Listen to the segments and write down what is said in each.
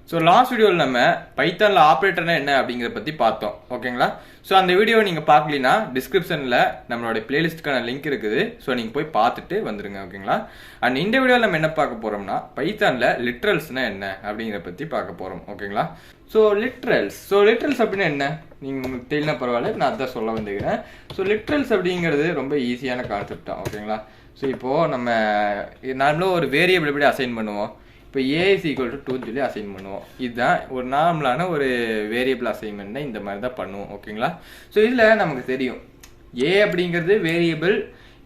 So last video நம்ம பைத்தான்ல ஆபரேட்டர்னா என்ன அப்படிங்கறத பத்தி பார்த்தோம் ஓகேங்களா சோ அந்த வீடியோவை நீங்க பார்க்கலனா டிஸ்கிரிப்ஷன்ல நம்மளோட பிளேலிஸ்ட்கான லிங்க் இருக்குது சோ நீங்க போய் பார்த்துட்டு வந்துருங்க ஓகேங்களா அண்ட் இந்த வீடியோல நம்ம என்ன பார்க்க போறோம்னா பைத்தான்ல லிட்டரல்ஸ்னா என்ன அப்படிங்கறத பத்தி பார்க்க போறோம் ஓகேங்களா சோ லிட்டரல்ஸ் அப்படினா என்ன நீங்க உங்களுக்கு தெரியலனா பரவாயில்லை நான் அத சொல்ல வந்திருக்கேன் சோ லிட்டரல்ஸ் அப்படிங்கிறது ரொம்ப ஈஸியான கான்செப்ட் தான் ஓகேங்களா சோ இப்போ நம்ம நார்மலா ஒரு வேரியபிள் எப்படி அசைன் பண்ணுவோம் இப்போ a is equal to 2 சொல்லி அசைன் பண்ணுவோம் இதுதான் ஒரு நார்மலான ஒரு வேரியபிள் அசைன்மெண்ட்னா இந்த மாதிரி தான் பண்ணுவோம் ஓகேங்களா ஸோ இதில் நமக்கு தெரியும் a அப்படிங்கிறது வேரியபிள்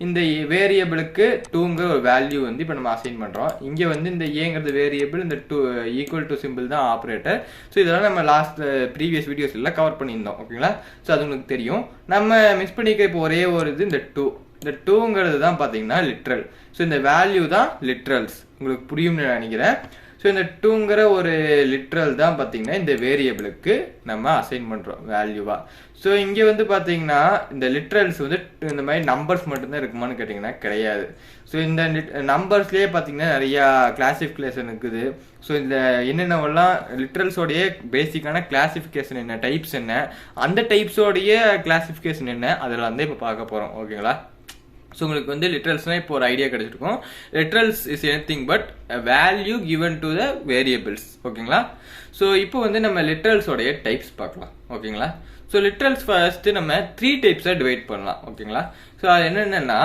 இந்த வேரியபிளுக்கு 2ங்கிற ஒரு வேல்யூ வந்து இப்போ நம்ம அசைன் பண்ணுறோம் இங்கே வந்து இந்த ஏங்கிறது வேரியபிள் இந்த 2 ஈக்குவல் டு சிம்பிள் தான் ஆப்ரேட்டர் ஸோ இதெல்லாம் நம்ம லாஸ்ட் ப்ரீவியஸ் வீடியோஸ் எல்லாம் கவர் பண்ணியிருந்தோம் ஓகேங்களா ஸோ அது உங்களுக்கு தெரியும் நம்ம மிஸ் பண்ணிக்க இப்போ ஒரே ஒரு இது இந்த 2 இந்த 2ங்கிறது தான் பார்த்தீங்கன்னா லிட்ரல் ஸோ இந்த வேல்யூ தான் லிட்ரல்ஸ் உங்களுக்கு புரியும்னு நினைக்கிறேன் ஸோ இந்த 2ங்கிற ஒரு லிட்ரல் தான் பார்த்தீங்கன்னா இந்த வேரியபிளுக்கு நம்ம அசைன் பண்ணுறோம் வேல்யூவா ஸோ இங்கே வந்து பார்த்தீங்கன்னா இந்த லிட்ரல்ஸ் வந்து இந்த மாதிரி நம்பர்ஸ் மட்டும்தான் இருக்குமான்னு கேட்டிங்கன்னா கிடையாது ஸோ இந்த நம்பர்ஸ்லேயே பார்த்தீங்கன்னா நிறையா கிளாசிஃபிகேஷன் இருக்குது ஸோ இந்த என்னென்னவெல்லாம் லிட்ரல்ஸோடைய பேசிக்கான கிளாசிஃபிகேஷன் என்ன டைப்ஸ் என்ன அந்த டைப்ஸோடைய கிளாசிஃபிகேஷன் என்ன அதெல்லாம் வந்து இப்போ பார்க்க போகிறோம் ஓகேங்களா ஸோ உங்களுக்கு வந்து லிட்ரல்ஸ்னால் இப்போ ஒரு ஐடியா கிடைச்சிருக்கும் literals is anything but value given to the variables ஓகேங்களா ஸோ இப்போ வந்து நம்ம லிட்ரல்ஸோடைய டைப்ஸ் பார்க்கலாம் ஓகேங்களா ஸோ லிட்ரல்ஸ் ஃபர்ஸ்ட்டு நம்ம 3 டைப்ஸாக டிவைட் பண்ணலாம் ஓகேங்களா ஸோ அது என்னென்னா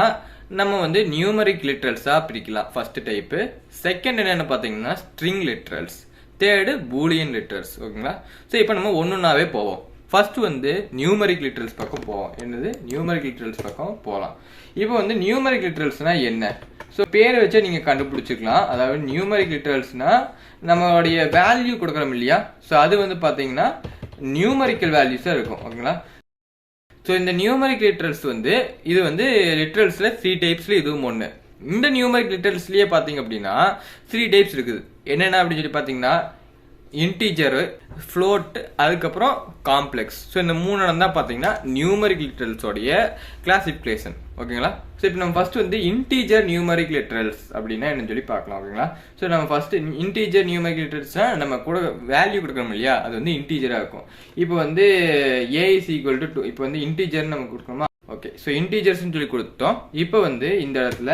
நம்ம வந்து நியூமரிக் லிட்ரல்ஸாக பிரிக்கலாம் ஃபர்ஸ்ட் டைப்பு செகண்ட் என்னென்னு பார்த்தீங்கன்னா string literals third Boolean literals ஓகேங்களா ஸோ இப்போ நம்ம ஒன்றுனாவே போவோம் ஃபர்ஸ்ட் வந்து நியூமரிக் லிட்ரல்ஸ் பக்கம் போவோம் என்னது நியூமரிக் லிட்ரல்ஸ் பக்கம் போகலாம் இப்போ வந்து நியூமரிக் லிட்ரல்ஸ்னா என்ன ஸோ பேரை வச்சா நீங்கள் கண்டுபிடிச்சிக்கலாம் அதாவது நியூமரிக் லிட்ரல்ஸ்னா நம்மளுடைய வேல்யூ கொடுக்குறோம் இல்லையா ஸோ அது வந்து பார்த்தீங்கன்னா நியூமரிக்கல் வேல்யூஸாக இருக்கும் ஓகேங்களா ஸோ இந்த நியூமரிக் லிட்ரல்ஸ் வந்து இது வந்து லிட்ரல்ஸில் 3 டைப்ஸில் இதுவும் ஒன்று இந்த நியூமரிக் லிட்ரல்ஸ்லேயே பார்த்தீங்க அப்படின்னா 3 டைப்ஸ் இருக்குது என்னென்ன அப்படின்னு சொல்லி பார்த்தீங்கன்னா இன்டீஜரு ஃப்ளோட் அதுக்கப்புறம் காம்ப்ளெக்ஸ் ஸோ இந்த 3 தான் பார்த்தீங்கன்னா நியூமரிக் லிட்ரல்ஸோடைய கிளாசிஃபிகேஷன் ஓகேங்களா ஸோ இப்போ நம்ம ஃபர்ஸ்ட் வந்து இன்டீஜர் நியூமரிக் லிட்ரல்ஸ் அப்படின்னா என்னன்னு சொல்லி பார்க்கலாம் ஓகேங்களா ஸோ நம்ம ஃபர்ஸ்ட் இன்டீஜர் நியூமரிக் லிட்ரல்ஸ்னா நம்ம கூட வேல்யூ கொடுக்கணும் இல்லையா அது வந்து இன்டீஜராக இருக்கும் இப்போ வந்து a is equal to 2 இப்போ வந்து இன்டீஜர்னு நம்ம கொடுக்கணுமா ஓகே ஸோ இன்டீஜர்ஸ்ன்னு சொல்லி கொடுத்தோம் இப்போ வந்து இந்த இடத்துல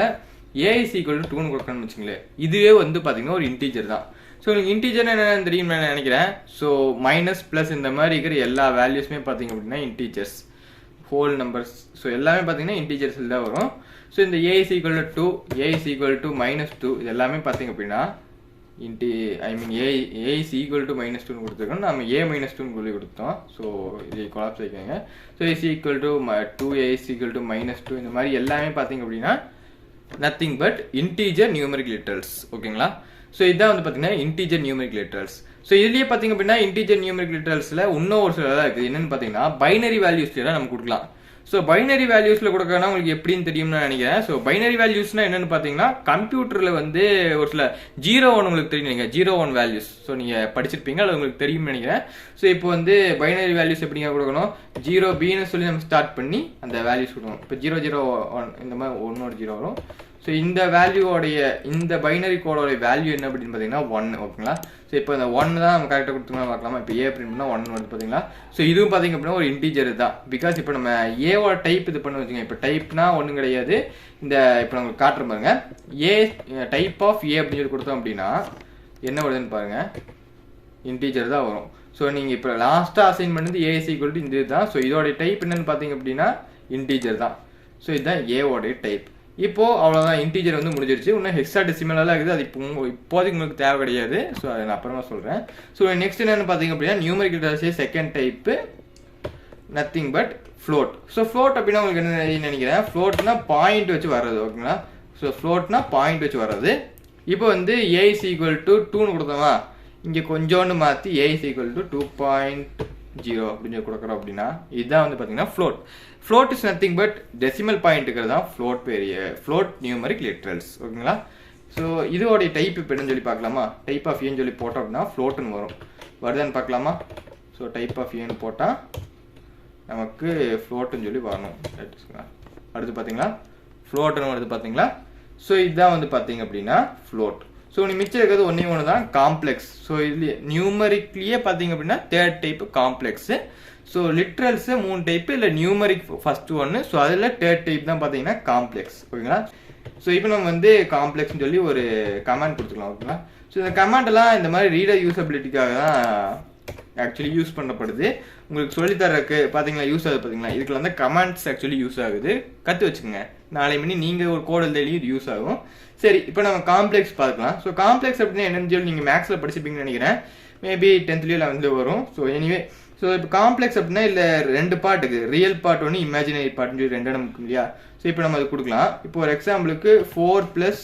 a is equal to 2ன்னு கொடுக்கணும்னு வச்சுங்களேன் இதுவே வந்து பார்த்தீங்கன்னா ஒரு இன்டீஜர் தான் ஸோ உங்களுக்கு இன்டீஜர் என்னென்னு தெரியும் நான் நினைக்கிறேன் ஸோ மைனஸ் ப்ளஸ் இந்த மாதிரி இருக்கிற எல்லா வேல்யூஸுமே பார்த்தீங்க அப்படின்னா இன்டீஜர்ஸ் ஹோல் நம்பர்ஸ் ஸோ எல்லாமே பார்த்தீங்கன்னா இன்டீஜர்ஸில் தான் வரும் ஸோ இந்த a is equal to 2 a is equal to -2 இது எல்லாமே பார்த்தீங்க அப்படின்னா a is equal to -2ன்னு கொடுத்துருக்கோம் நம்ம a -2ன்னு சொல்லி கொடுத்தோம் ஸோ இது கொலாப்ஸ் ஆகிக்கோங்க so is equal to 2a is equal to -2 இந்த மாதிரி எல்லாமே பார்த்தீங்க அப்படின்னா nothing but integer numeric literals ஓகேங்களா ஸோ இதான் வந்து பார்த்தீங்கன்னா இன்டீஜர் நியூமரிக் லிட்ரல்ஸ் ஸோ இதுலேயே பார்த்தீங்க அப்படின்னா இன்டீஜர் நியூமரிக் லிட்ரல்ஸில் இன்னும் ஒரு சில இருக்குது என்னென்னு பார்த்தீங்கன்னா பைனரி வேல்யூஸ்லாம் நம்ம கொடுக்கலாம் ஸோ பைனரி வேல்யூஸில் கொடுக்கறதுனா உங்களுக்கு எப்படின்னு தெரியும்னு நினைக்கிறேன் ஸோ பைனரி வேல்யூஸ்னால் என்னென்னு பார்த்தீங்கன்னா கம்ப்யூட்டரில் வந்து ஒரு சில 0-1 உங்களுக்கு தெரியும் நீங்கள் 0-1 வேல்யூஸ் ஸோ நீங்கள் படிச்சிருப்பீங்க அது உங்களுக்கு தெரியும்னு நினைக்கிறேன் ஸோ இப்போ வந்து பைனரி வேல்யூஸ் எப்படிங்க கொடுக்கணும் 0B சொல்லி நம்ம ஸ்டார்ட் பண்ணி அந்த வேல்யூஸ் கொடுக்கணும் இப்போ 001 இந்த மாதிரி 1 வரும் ஸோ இந்த வேல்யூவோடைய இந்த பைனரி கோடோடைய வேல்யூ என்ன அப்படின்னு பார்த்தீங்கன்னா 1 ஓகேங்களா ஸோ இப்போ இந்த 1 தான் நம்ம கரெக்டாக கொடுத்தோம்னா பார்க்கலாமா இப்போ ஏ அப்படின்னு பண்ணால் 1 வருது பார்த்தீங்களா ஸோ இதுவும் பார்த்தீங்க அப்படின்னா ஒரு இன்டீஜர் தான் பிகாஸ் இப்போ நம்ம ஏவோட டைப் இது பண்ண வச்சுங்க இப்போ டைப்னா ஒன்றும் கிடையாது இந்த இப்போ நம்மளுக்கு காட்டுற பாருங்க ஏ டைப் ஆஃப் ஏ அப்படின்னு சொல்லி கொடுத்தோம் அப்படின்னா என்ன வருதுன்னு பாருங்க இன்டீஜர் தான் வரும் ஸோ நீங்கள் இப்போ லாஸ்ட்டாக அசைன் பண்ணது ஏ இஸ் ஈக்குவல் டு இந்த தான் ஸோ இதோடைய டைப் என்னன்னு பார்த்தீங்க அப்படின்னா இன்டீஜர் தான் ஸோ இதுதான் ஏவோடைய டைப் இப்போ அவ்வளோதான் இன்டீஜர் வந்து முடிஞ்சிருச்சு இன்னும் ஹெக்ஸாடெசிமலாக இருக்குது அது இப்போதைக்கு உங்களுக்கு தேவை கிடையாது ஸோ அதை நான் அப்புறமா சொல்கிறேன் ஸோ நெக்ஸ்ட் என்னென்னு பார்த்தீங்க அப்படின்னா நியூமரிக் லிட்ரல்ஸே second type nothing but float so float அப்படின்னா உங்களுக்கு என்ன நினைக்கிறேன் ஃப்ளோட்னா பாயிண்ட் வச்சு வர்றது ஓகேங்களா ஸோ ஃப்ளோட்னா பாயிண்ட் வச்சு வர்றது இப்போ வந்து a is equal to 2ன்னு கொடுத்தோமா இங்கே கொஞ்சோண்டு மாற்றி a is equal to 2.0 அப்படின்னு சொல்லி கொடுக்குறோம் அப்படின்னா இதுதான் வந்து பார்த்தீங்கன்னா float is nothing but decimal point இருக்கிறது தான் ஃப்ளோட் நியூமரிக் லிட்ரல்ஸ் ஓகேங்களா ஸோ இதோடைய டைப் இப்போ என்னன்னு சொல்லி பார்க்கலாமா டைப் ஆஃப் ஏன்னு சொல்லி போட்டோம் அப்படின்னா ஃப்ளோட்டுன்னு வரும் வருதான்னு பார்க்கலாமா ஸோ டைப் ஆஃப் ஏன்னு போட்டால் நமக்கு ஃப்ளோட்டுன்னு சொல்லி வரணும் அடுத்து பார்த்தீங்களா ஃப்ளோட்டுன்னு வருது பார்த்தீங்களா ஸோ இதுதான் வந்து பார்த்தீங்க அப்படின்னா ஃப்ளோட் ஸோ நீ மிச்சம் இருக்கிறது ஒன்று தான் காம்ப்ளெக்ஸ். ஸோ இது நியூமரிக்லேயே பார்த்தீங்க அப்படின்னா third type complex. So literals 3 type, இல்லை நியூமரிக் ஃபர்ஸ்ட் ஒன்று. ஸோ அதில் தேர்ட் டைப் தான் பார்த்தீங்கன்னா காம்ப்ளெக்ஸ். ஓகேங்களா. ஸோ இப்போ நம்ம வந்து காம்ப்ளெக்ஸ்னு சொல்லி ஒரு கமாண்ட் கொடுத்துக்கலாம். ஓகேங்களா. ஸோ இந்த கமாண்டெல்லாம் இந்த மாதிரி ரீடர் யூஸபிலிட்டிக்காக தான் ஆக்சுவலி யூஸ் பண்ணப்படுது. உங்களுக்கு சொல்லித்தரக்கு பார்த்தீங்களா யூஸ் ஆகுது பார்த்தீங்களா. இதுக்கு வந்து கமாண்ட்ஸ் ஆக்சுவலி யூஸ் ஆகுது. கற்று வச்சுக்கோங்க, நாளை மணி நீங்கள் ஒரு கோட் எழுதி இது யூஸ் ஆகும். சரி, இப்போ நம்ம காம்ப்ளெக்ஸ் பார்க்கலாம். ஸோ காம்ப்ளெக்ஸ் அப்படின்னா என்னன்னு சொல்லி நீங்கள் மேக்ஸில் படிச்சிருப்பீங்கன்னு நினைக்கிறேன். மேபி 10th 11th வரும். ஸோ எனிவே, ஸோ இப்போ காம்ப்ளெக்ஸ் அப்படின்னா இல்லை 2 பார்ட் இருக்குது. ரியல் பார்ட் ஒன்று, இமேஜினரி பார்ட்னு சொல்லி 2 நமக்கு இல்லையா. ஸோ இப்போ நம்ம அது கொடுக்கலாம். இப்போ ஒரு எக்ஸாம்பிளுக்கு 4 +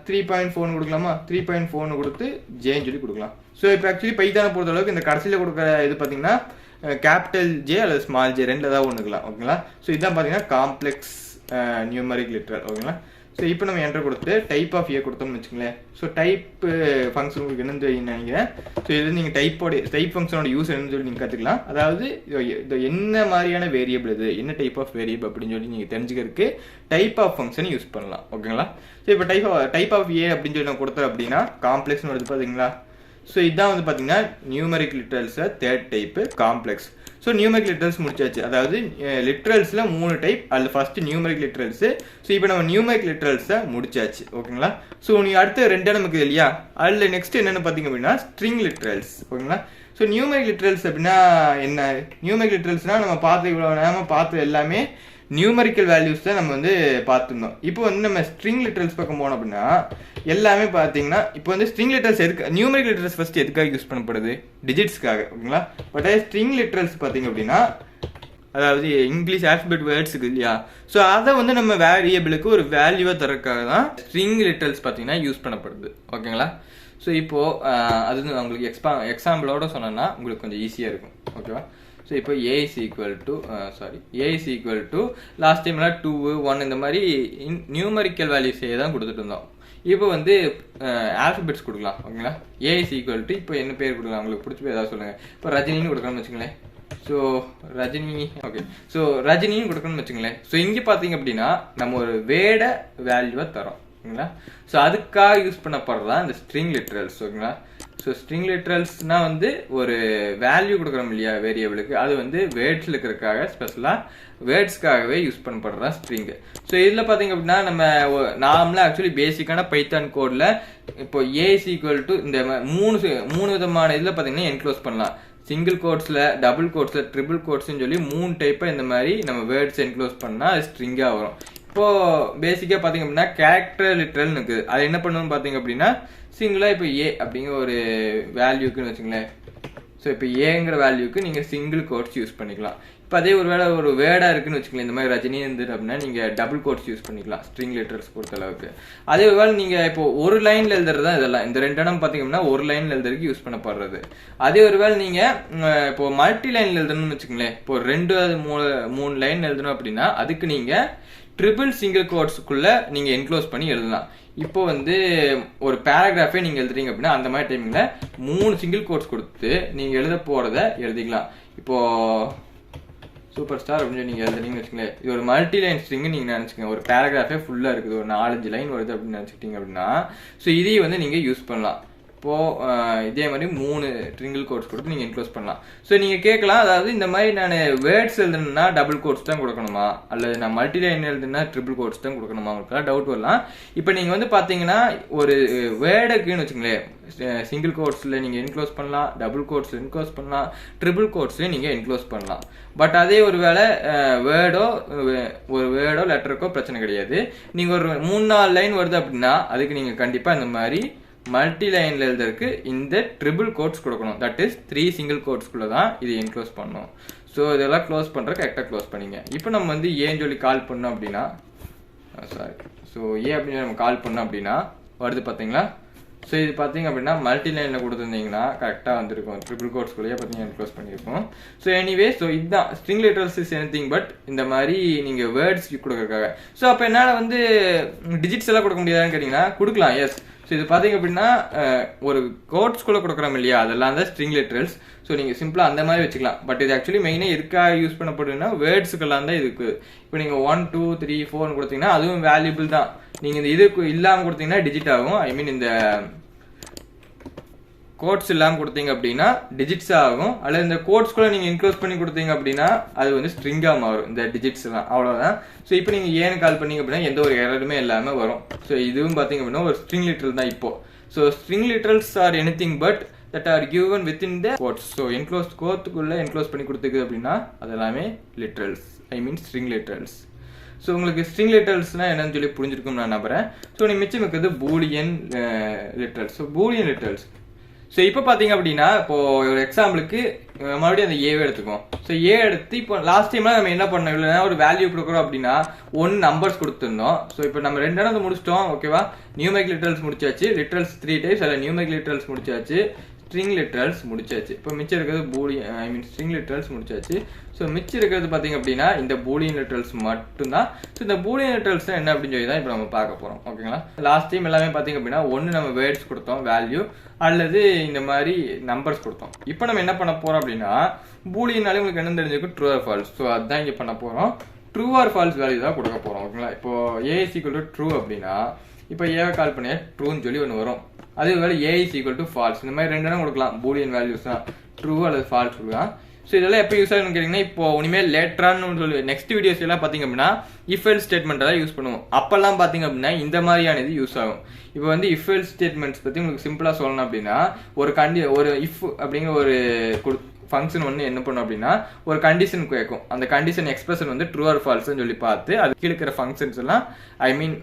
3.4 கொடுக்கலாமா. 3.4 கொடுத்து ஜேன்னு சொல்லி கொடுக்கலாம். ஸோ இப்போ ஆக்சுவலி பைத்தானை பொறுத்த அளவுக்கு இந்த கடைசியில் கொடுக்குற இது பார்த்தீங்கன்னா கேபிட்டல் ஜே அல்லது ஸ்மால் ஜே, 2 ஏதாவது ஒன்றுக்கலாம். ஓகேங்களா. ஸோ இதுதான் பார்த்தீங்கன்னா காம்ப்ளெக்ஸ் நியூமரிக் லிட்ரல். ஓகேங்களா. ஸோ இப்போ நம்ம என்டர் கொடுத்து டைப் ஆஃப் ஏ கொடுத்தோம்னு வச்சுங்களேன். ஸோ டைப் ஃபங்க்ஷன் உங்களுக்கு என்னன்னு சொல்லி நினைக்கிறேன். ஸோ இது நீங்கள் டைப் ஃபங்க்ஷனோட யூஸ் என்னன்னு சொல்லி நீங்கள் கற்றுக்கலாம். அதாவது இது என்ன மாதிரியான வேரியபிள், இது என்ன டைப் ஆஃப் வேரியபிள் அப்படின்னு சொல்லி நீங்கள் தெரிஞ்சுக்கிறதுக்கு டைப் ஆஃப் ஃபங்க்ஷன் யூஸ் பண்ணலாம். ஓகேங்களா. ஸோ இப்போ டைப் ஆஃப் ஏ அப்படின்னு சொல்லி நான் கொடுத்தேன் அப்படின்னா காம்ப்ளெக்ஸ்னு வருது பார்த்தீங்களா. ஸோ இதுதான் வந்து பார்த்தீங்கன்னா நியூமரிக் லிட்ரல்ஸை third type complex. So numeric literals முடிச்சாச்சு. அதாவது லிட்ரல்ஸில் 3 டைப். அதில் ஃபர்ஸ்ட் நியூமரிக் லிட்ரல்ஸு. ஸோ இப்போ நம்ம நியூமரிக் லிட்ரல்ஸை முடிச்சாச்சு. ஓகேங்களா. ஸோ நீ அடுத்த 2 நமக்கு இல்லையா. அதில் நெக்ஸ்ட் என்னென்னு பார்த்தீங்க அப்படின்னா ஸ்ட்ரிங் லிட்ரல்ஸ். ஓகேங்களா. ஸோ நியூமரிக் லிட்ரல்ஸ் அப்படின்னா என்ன? நியூமரிக் லிட்ரல்ஸ்னால் நம்ம பார்த்து இவ்வளோ நேரமாக பார்த்து எல்லாமே நியூமரிக்கல் வேல்யூஸ் தான் நம்ம வந்து பார்த்துருந்தோம். இப்போ வந்து நம்ம ஸ்ட்ரிங் லிட்ரல்ஸ் பக்கம் போனோம் அப்படின்னா எல்லாமே பார்த்தீங்கன்னா இப்போ வந்து ஸ்ட்ரிங் லிட்ரல்ஸ் எதுக்கு, நியூமரிக் லிட்ரல்ஸ் ஃபர்ஸ்ட் எதுக்காக யூஸ் பண்ணப்படுது? டிஜிட்ஸ்க்காக. ஓகேங்களா. பட் ஸ்ட்ரிங் லிட்ரல்ஸ் பார்த்தீங்க அப்படின்னா அதாவது இங்கிலீஷ் ஆல்ஃபபெட் வேர்ட்ஸுக்கு இல்லையா. ஸோ அதை வந்து நம்ம வேரியபிளுக்கு ஒரு வேல்யூவாக தரக்காக தான் ஸ்ட்ரிங் லிட்ரல்ஸ் பார்த்தீங்கன்னா யூஸ் பண்ணப்படுது. ஓகேங்களா. ஸோ இப்போது அது உங்களுக்கு எக்ஸாம்பிளோட சொன்னோன்னா உங்களுக்கு கொஞ்சம் ஈஸியாக இருக்கும். ஓகேவா. ஸோ இப்போ ஏ இஸ் ஈக்குவல் டு லாஸ்ட் டைம்லாம் 2, 1 இந்த மாதிரி நியூமரிக்கல் வேல்யூஸே தான் கொடுத்துட்டு இருந்தோம். இப்போ வந்து ஆல்ஃபபெட்ஸ் கொடுக்கலாம். ஓகேங்களா. ஏ இஸ் ஈக்குவல் டு இப்போ என்ன பேர் கொடுக்கலாம், உங்களுக்கு பிடிச்ச பேர் ஏதாவது சொல்லுங்கள். இப்போ ரஜினின்னு கொடுக்கணும்னு வச்சுங்களேன். So Rajini, okay. ஸோ ரஜினின்னு கொடுக்கணும்னு வச்சுங்களேன். ஸோ இங்கே பார்த்தீங்க அப்படின்னா நம்ம ஒரு வேர்டை வேல்யூவாக தரோம். ஓகேங்களா. ஸோ அதுக்காக யூஸ் பண்ணப்படுறதா இந்த ஸ்ட்ரிங் லிட்ரல்ஸ். ஓகேங்களா. ஸோ ஸ்ட்ரிங் லிட்ரல்ஸ்னா வந்து ஒரு வேல்யூ கொடுக்குறோம் இல்லையா வேரியபிளுக்கு, அது வந்து வேர்ட்ஸில் இருக்கிறதுக்காக ஸ்பெஷலாக வேர்ட்ஸ்க்காகவே யூஸ் பண்ணப்படுறதா ஸ்ட்ரிங்கு. ஸோ இதில் பார்த்தீங்க அப்படின்னா நம்ம நார்மலாக ஆக்சுவலி பேசிக்கான பைத்தான் கோடில் இப்போ ஏ இஸ் ஈக்குவல் டு இந்த 3 விதமான இதில் பார்த்தீங்கன்னா என்க்ளோஸ் பண்ணலாம். சிங்கிள் கோட்ஸில், டபுள் கோட்ஸில், ட்ரிபிள் கோட்ஸ்ன்னு சொல்லி 3 டைப்பாக இந்த மாதிரி நம்ம வேர்ட்ஸ் என்க்ளோஸ் பண்ணால் அது ஸ்ட்ரிங்காக வரும். இப்போது பேசிக்காக பார்த்தீங்க அப்படின்னா கேரக்டர் லிட்ரல்னு இருக்குது. அது என்ன பண்ணணும்னு பார்த்தீங்க அப்படின்னா சிங்கிளாக இப்போ ஏ அப்படிங்கிற ஒரு வேல்யூக்குன்னு வச்சுங்களேன். ஸோ இப்போ ஏங்கிற வேல்யூக்கு நீங்கள் சிங்கிள் கோட்ஸ் யூஸ் பண்ணிக்கலாம். இப்போ அதே ஒரு வேளை ஒரு வேர்டாக இருக்குன்னு வச்சுக்கலாம், இந்த மாதிரி ரஜினி இருந்துட்டு அப்படின்னா நீங்கள் டபுள் கோட்ஸ் யூஸ் பண்ணிக்கலாம் ஸ்ட்ரிங் லெட்டர்ஸ் பொறுத்த அளவுக்கு. அதே ஒரு வேளை நீங்கள் இப்போ ஒரு லைனில் எழுதுறது தான் இதெல்லாம், இந்த 2 இடம் பார்த்தீங்கன்னா ஒரு லைனில் எழுதுறதுக்கு யூஸ் பண்ணப்படுறது. அதே ஒரு வேளை நீங்கள் இப்போ மல்டி லைனில் எழுதணும்னு வச்சுக்கங்களேன். இப்போ 2 3 லைன் எழுதணும் அப்படின்னா அதுக்கு நீங்கள் ட்ரிபிள் சிங்கிள் கோட்ஸுக்குள்ளே நீங்கள் என்க்ளோஸ் பண்ணி எழுதலாம். இப்போ வந்து ஒரு பேராகிராஃபே நீங்கள் எழுதுறீங்க அப்படின்னா அந்த மாதிரி டைமிங்கில் 3 சிங்கிள் கோட்ஸ் கொடுத்து நீங்கள் எழுத போகிறத எழுதிக்கலாம். இப்போது சூப்பர் ஸ்டார் அப்படின்னு நீங்கள் எழுதுறீங்கன்னு வச்சுக்கோங்களேன். இது ஒரு மல்டி லைன் ஸ்ட்ரிங்கு நீங்கள் நினச்சிக்கோங்க. ஒரு பேராகிராஃபே ஃபுல்லாக இருக்குது, ஒரு 4-5 லைன் வருது அப்படின்னு நினச்சிக்கிட்டீங்க அப்படின்னா ஸோ இதையும் வந்து நீங்கள் யூஸ் பண்ணலாம். இப்போது இதே மாதிரி 3 ட்ரிங்கிள் கோட்ஸ் கொடுத்து நீங்கள் என்க்ளோஸ் பண்ணலாம். ஸோ நீங்கள் கேட்கலாம், அதாவது இந்த மாதிரி நான் வேர்ட்ஸ் எழுதுனா டபுள் கோட்ஸ் தான் கொடுக்கணுமா, அல்லது நான் மல்டி லைன் எழுதுனா ட்ரிபிள் கோட்ஸ் தான் கொடுக்கணுமா, உங்களுக்கு டவுட் வரலாம். இப்போ நீங்கள் வந்து பார்த்தீங்கன்னா ஒரு வேர்டுக்குன்னு வச்சுங்களேன், சிங்கிள் கோட்ஸில் நீங்கள் என்க்ளோஸ் பண்ணலாம், டபுள் கோட்ஸில் என்க்ளோஸ் பண்ணலாம், ட்ரிபிள் கோட்ஸ்லேயும் நீங்கள் என்க்ளோஸ் பண்ணலாம். பட் அதே ஒரு வேளை ஒரு வேர்டோ லெட்டருக்கோ பிரச்சனை கிடையாது. நீங்கள் ஒரு 3-4 லைன் வருது அப்படின்னா அதுக்கு நீங்கள் கண்டிப்பாக இந்த மாதிரி மல்டி லைன்ல எழுதுறதுக்கு இந்த ட்ரிபிள் கோட்ஸ் கொடுக்கணும். தட் இஸ் 3 சிங்கிள் கோட்ஸ்குள்ள தான் இது என்க்ளோஸ் பண்ணணும். ஸோ இதெல்லாம் க்ளோஸ் பண்ணுறதுக்கு கரெக்டாக க்ளோஸ் பண்ணிங்க. இப்போ நம்ம வந்து ஏன்னு சொல்லி கால் பண்ணோம் அப்படின்னா ஸோ ஏ அப்படின்னு நம்ம கால் பண்ணோம் அப்படின்னா வருது பார்த்தீங்களா. ஸோ இது பார்த்தீங்க அப்படின்னா மல்டி லைனில் கொடுத்துருந்தீங்கன்னா கரெக்டாக வந்துருக்கும், ட்ரிபிள் கோட்ஸ்குள்ளேயே பார்த்தீங்கன்னா க்ளோஸ் பண்ணியிருக்கோம். ஸோ எனிவே, ஸோ இதுதான் string letters is anything but இந்த மாதிரி நீங்கள் வேர்ட்ஸ் கொடுக்கறதுக்காக. ஸோ அப்போ என்னால் வந்து டிஜிட்ஸ் எல்லாம் கொடுக்க முடியாதான்னு கேட்டிங்கன்னா கொடுக்கலாம், எஸ். ஸோ இது பார்த்தீங்க அப்படின்னா ஒரு கோட்ஸ்குள்ளே கொடுக்குறோம் இல்லையா, அதெல்லாம் தான் ஸ்ட்ரிங் லெட்டர்ஸ். ஸோ நீங்கள் சிம்பிளாக அந்த மாதிரி வச்சுக்கலாம். பட் இது ஆக்சுவலி மெயினாக எதுக்காக யூஸ் பண்ணப்படுதுன்னா வேர்ட்ஸுக்கெல்லாம் தான் இதுக்கு. இப்போ நீங்கள் 1 2 3 4 கொடுத்தீங்கன்னா அதுவும் வேல்யூபிள் தான். நீங்கள் இந்த இது இல்லாமல் கொடுத்தீங்கன்னா டிஜிட் ஆகும். ஐ மீன் இந்த கோட்ஸ் இல்லாமல் கொடுத்தீங்க அப்படின்னா டிஜிட்ஸ் ஆகும். அல்லது இந்த கோட்ஸ்குள்ளே நீங்கள் இன்க்ளோஸ் பண்ணி கொடுத்தீங்க அப்படின்னா அது வந்து ஸ்ட்ரிங்காக மாறும் இந்த டிஜிட்ஸ்லாம். அவ்வளோதான். ஸோ இப்போ நீங்கள் ஏன்னு கால் பண்ணீங்க அப்படின்னா எந்த ஒரு எரருமே இல்லாமல் வரும். ஸோ இதுவும் பார்த்தீங்க அப்படின்னா ஒரு ஸ்ட்ரிங் லிட்டரல் தான் இப்போ. So string literals or anything but that are given within the quotes. So enclosed quote-குள்ள enclose பண்ணி கொடுத்துருக்கு அப்படின்னா அது எல்லாமே literals. I mean string literals. So உங்களுக்கு ஸ்ட்ரிங் லிட்டரல்ஸ்னா என்னன்னு சொல்லி புரிஞ்சிருக்கும் நான் நம்புறேன். ஸோ நீ மிச்சம் இருக்கிறது Boolean literals. So Boolean literals. So இப்போ பார்த்தீங்க அப்படின்னா இப்போ ஒரு எக்ஸாம்பிளுக்கு மறுபடியும் அந்த ஏவே எடுத்துக்குவோம். ஸோ ஏ எடுத்து இப்போ லாஸ்ட் டைம்லாம் நம்ம என்ன பண்ணோம், இல்லைன்னா ஒரு வேல்யூ கொடுக்குறோம் அப்படின்னா நம்பர்ஸ் கொடுத்துருந்தோம். ஸோ இப்போ நம்ம 2 இடம் முடிச்சிட்டோம். ஓகேவா, நியூமெரிக் லிட்டரல்ஸ் முடிச்சாச்சு, லிட்டரல்ஸ் 3 டைப்ஸ், அதில் நியூமெரிக் லிட்டரல்ஸ் முடிச்சாச்சு, ஸ்ட்ரிங் லிட்டரல்ஸ் முடிச்சாச்சு. இப்போ மிச்சம் இருக்கிறது பூலியன், ஐ மீன் ஸ்ட்ரிங் லிட்டரல்ஸ் முடிச்சாச்சு. ஸோ மிச்சம் இருக்கிறது பார்த்தீங்க அப்படின்னா இந்த பூலியன் லிட்டரல்ஸ் மட்டும்தான். ஸோ இந்த பூலியன் லிட்டரல்ஸ் என்ன அப்படின்னு சொல்லி தான் இப்போ நம்ம பார்க்க போகிறோம். ஓகேங்களா, லாஸ்ட் டைம் எல்லாமே பார்த்தீங்க அப்படின்னா நம்ம வேர்ட்ஸ் கொடுத்தோம் வேல்யூ, அல்லது இந்த மாதிரி நம்பர்ஸ் கொடுத்தோம். இப்போ நம்ம என்ன பண்ண போகிறோம் அப்படின்னா பூலியனாலே உங்களுக்கு என்ன தெரிஞ்சிருக்கும், ட்ரூ ஆர் ஃபால்ஸ். ஸோ அதுதான் இங்கே பண்ண போகிறோம். ட்ரூ ஆர் ஃபால்ஸ் வேல்யூ தான் கொடுக்க போகிறோம். ஓகேங்களா, இப்போ ஏ இஸ் ஈக்குவல் டு ட்ரூ அப்படின்னா இப்போ ஏவை கால் பண்ணி ட்ரூன்னு சொல்லி ஒன்று வரும். அதே வேலை ஏ இஸ் ஈக்குவல் டு ஃபால்ஸ். இந்த மாதிரி 2 இடம் கொடுக்கலாம். பூலியன் வேல்யூஸ் தான் ட்ரூ அல்லது ஃபால்ஸ் கொடுக்கலாம். ஸோ இதெல்லாம் எப்போ யூஸ் ஆகுன்னு கேட்டிங்கன்னா இப்போ இனிமேல் லேட்டரான்னு சொல்லி நெக்ஸ்ட் வீடியோஸ் எல்லாம் பார்த்தீங்க அப்படின்னா இஃப் எல்ஸ் ஸ்டேட்மெண்ட் தான் யூஸ் பண்ணுவோம். அப்போல்லாம் பார்த்தீங்க அப்படின்னா இந்த மாதிரியான இது யூஸ் ஆகும். இப்போ வந்து இஃப் எல்ஸ் ஸ்டேட்மெண்ட்ஸ் பற்றி உங்களுக்கு சிம்பிளாக சொல்லணும் அப்படின்னா ஒரு இஃப் அப்படிங்கிற ஒரு ஃபங்க்ஷன் ஒன்று என்ன பண்ணும் அப்படின்னா ஒரு கண்டிஷன் கேட்கும். அந்த கண்டிஷன் எக்ஸ்பிரஷன் வந்து ட்ரூ ஆர் ஃபால்ஸ்ன்னு சொல்லி பார்த்து அது இருக்கிற ஃபங்க்ஷன்ஸ் எல்லாம் ஐ மீன்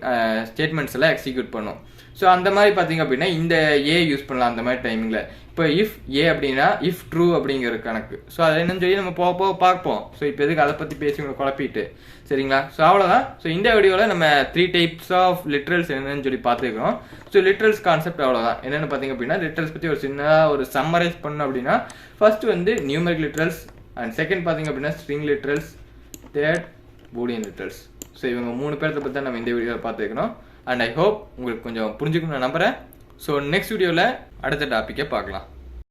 ஸ்டேட்மெண்ட்ஸ் எல்லாம் எக்ஸிக்யூட் பண்ணும். ஸோ அந்த மாதிரி பார்த்தீங்க அப்படின்னா இந்த ஏ யூஸ் பண்ணலாம் அந்த மாதிரி டைமிங்கில். இப்போ இஃப் ஏ அப்படின்னா இஃப் ட்ரூ அப்படிங்கிற கணக்கு. ஸோ அதை என்னன்னு சொல்லி நம்ம போக பார்ப்போம். ஸோ இப்போ எதுக்கு அதை பற்றி பேசி உங்களை குழப்பிட்டு, சரிங்களா? ஸோ அவ்வளோதான். ஸோ இந்த வீடியோவில் நம்ம 3 டைப்ஸ் ஆஃப் லிட்ரல்ஸ் என்னன்னு சொல்லி பார்த்துக்கிறோம். ஸோ லிட்ரல்ஸ் கான்செப்ட் அவ்வளோதான். என்னென்னு பார்த்தீங்க அப்படின்னா லிட்ரல்ஸ் பற்றி ஒரு சின்னதாக ஒரு சம்மரைஸ் பண்ணோம் அப்படின்னா ஃபர்ஸ்ட் வந்து நியூமெரிக் லிட்ரல்ஸ், அண்ட் செகண்ட் பார்த்தீங்க அப்படின்னா string literals, third Boolean literals. So இவங்க 3 பேர்த்தை பற்றி தான் நம்ம இந்த வீடியோவில் பார்த்துக்கிறோம். அண்ட் ஐ ஹோப் உங்களுக்கு கொஞ்சம் புரிஞ்சுக்கணும்னு நான் நம்புறேன். ஸோ நெக்ஸ்ட் வீடியோவில் அடுத்த டாப்பிக்கை பார்க்கலாம்.